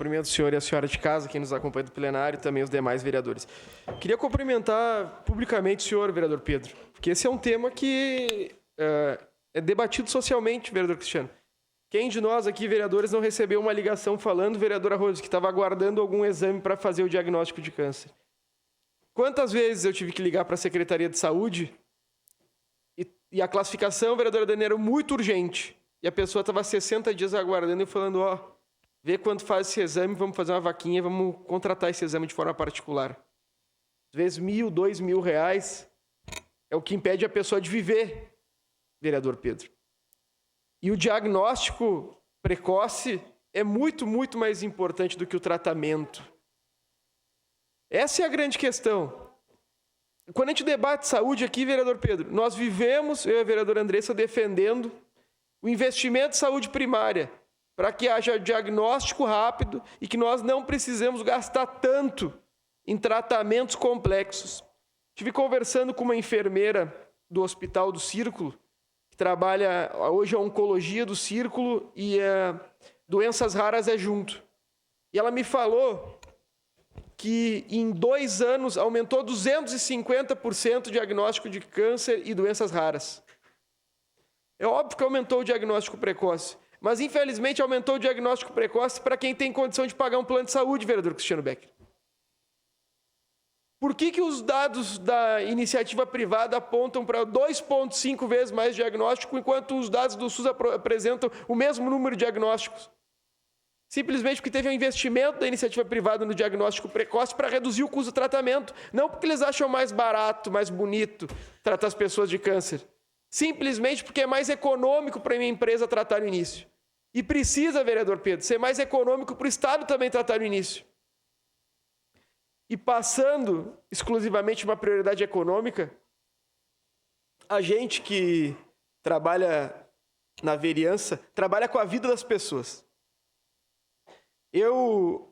Cumprimento o senhor e a senhora de casa, quem nos acompanha do plenário e também os demais vereadores. Queria cumprimentar publicamente o senhor, vereador Pedro, porque esse é um tema que é debatido socialmente, vereador Cristiano. Quem de nós aqui, vereadores, não recebeu uma ligação falando, vereador Arroz, que estava aguardando algum exame para fazer o diagnóstico de câncer? Quantas vezes eu tive que ligar para a Secretaria de Saúde e a classificação, vereadora Dani, era muito urgente, e a pessoa estava 60 dias aguardando e falando, vê quanto faz esse exame, vamos fazer uma vaquinha, vamos contratar esse exame de forma particular. Às vezes R$1.000, R$2.000 é o que impede a pessoa de viver, vereador Pedro. E o diagnóstico precoce é muito, muito mais importante do que o tratamento. Essa é a grande questão. Quando a gente debate saúde aqui, vereador Pedro, nós vivemos, eu e a vereadora Andressa, defendendo o investimento em saúde primária, para que haja diagnóstico rápido e que nós não precisemos gastar tanto em tratamentos complexos. Estive conversando com uma enfermeira do Hospital do Círculo, que trabalha hoje a oncologia do Círculo e doenças raras é junto. E ela me falou que em 2 anos aumentou 250% o diagnóstico de câncer e doenças raras. É óbvio que aumentou o diagnóstico precoce, mas infelizmente aumentou o diagnóstico precoce para quem tem condição de pagar um plano de saúde, vereador Cristiano Becker. Por que os dados da iniciativa privada apontam para 2,5 vezes mais diagnóstico, enquanto os dados do SUS apresentam o mesmo número de diagnósticos? Simplesmente porque teve um investimento da iniciativa privada no diagnóstico precoce para reduzir o custo do tratamento. Não porque eles acham mais barato, mais bonito tratar as pessoas de câncer. Simplesmente porque é mais econômico para a minha empresa tratar no início. E precisa, vereador Pedro, ser mais econômico para o Estado também tratar no início. E passando exclusivamente uma prioridade econômica, a gente que trabalha na vereança trabalha com a vida das pessoas. Eu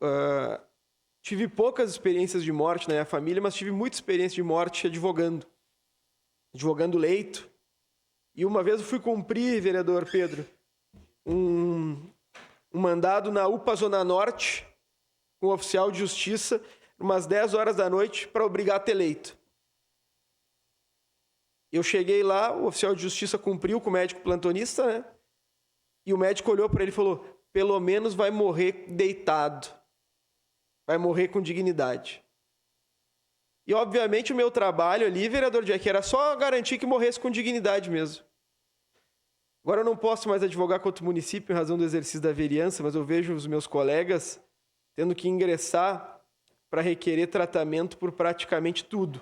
tive poucas experiências de morte na minha família, mas tive muita experiência de morte advogando leito. E uma vez eu fui cumprir, vereador Pedro, um mandado na UPA Zona Norte, com um oficial de justiça, umas 10 horas da noite, para obrigar a ter leito. Eu cheguei lá, o oficial de justiça cumpriu com o médico plantonista, né? E o médico olhou para ele e falou: pelo menos vai morrer deitado. Vai morrer com dignidade. E, obviamente, o meu trabalho ali, vereador Jack, era só garantir que morresse com dignidade mesmo. Agora eu não posso mais advogar contra o município em razão do exercício da vereança, mas eu vejo os meus colegas tendo que ingressar para requerer tratamento por praticamente tudo,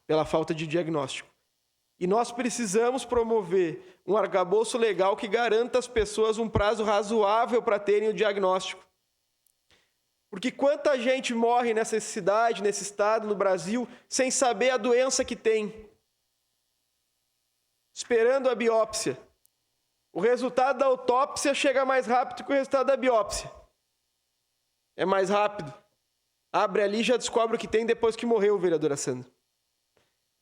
pela falta de diagnóstico. E nós precisamos promover um arcabouço legal que garanta às pessoas um prazo razoável para terem o diagnóstico. Porque quanta gente morre nessa cidade, nesse estado, no Brasil, sem saber a doença que tem, esperando a biópsia. O resultado da autópsia chega mais rápido que o resultado da biópsia. É mais rápido. Abre ali e já descobre o que tem depois que morreu, vereadora Sandra.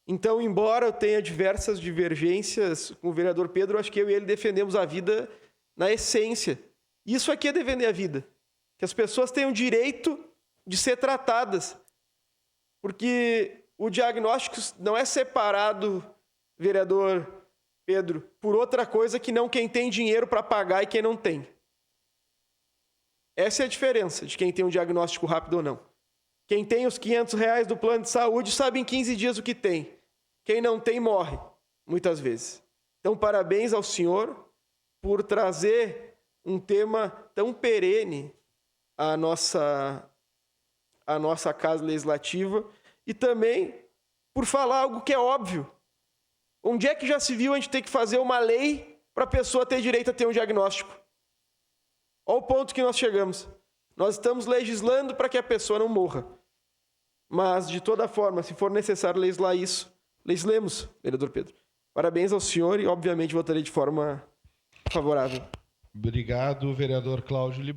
Então, embora eu tenha diversas divergências com o vereador Pedro, acho que eu e ele defendemos a vida na essência. Isso aqui é defender a vida. Que as pessoas tenham direito de ser tratadas. Porque o diagnóstico não é separado, vereador Pedro, por outra coisa que não quem tem dinheiro para pagar e quem não tem. Essa é a diferença de quem tem um diagnóstico rápido ou não. Quem tem os R$500 do plano de saúde sabe em 15 dias o que tem. Quem não tem, morre, muitas vezes. Então, parabéns ao senhor por trazer um tema tão perene à nossa Casa Legislativa e também por falar algo que é óbvio. Onde é que já se viu a gente ter que fazer uma lei para a pessoa ter direito a ter um diagnóstico? Olha o ponto que nós chegamos. Nós estamos legislando para que a pessoa não morra. Mas, de toda forma, se for necessário legislar isso, legislemos, vereador Pedro. Parabéns ao senhor e, obviamente, votarei de forma favorável. Obrigado, vereador Cláudio Libório.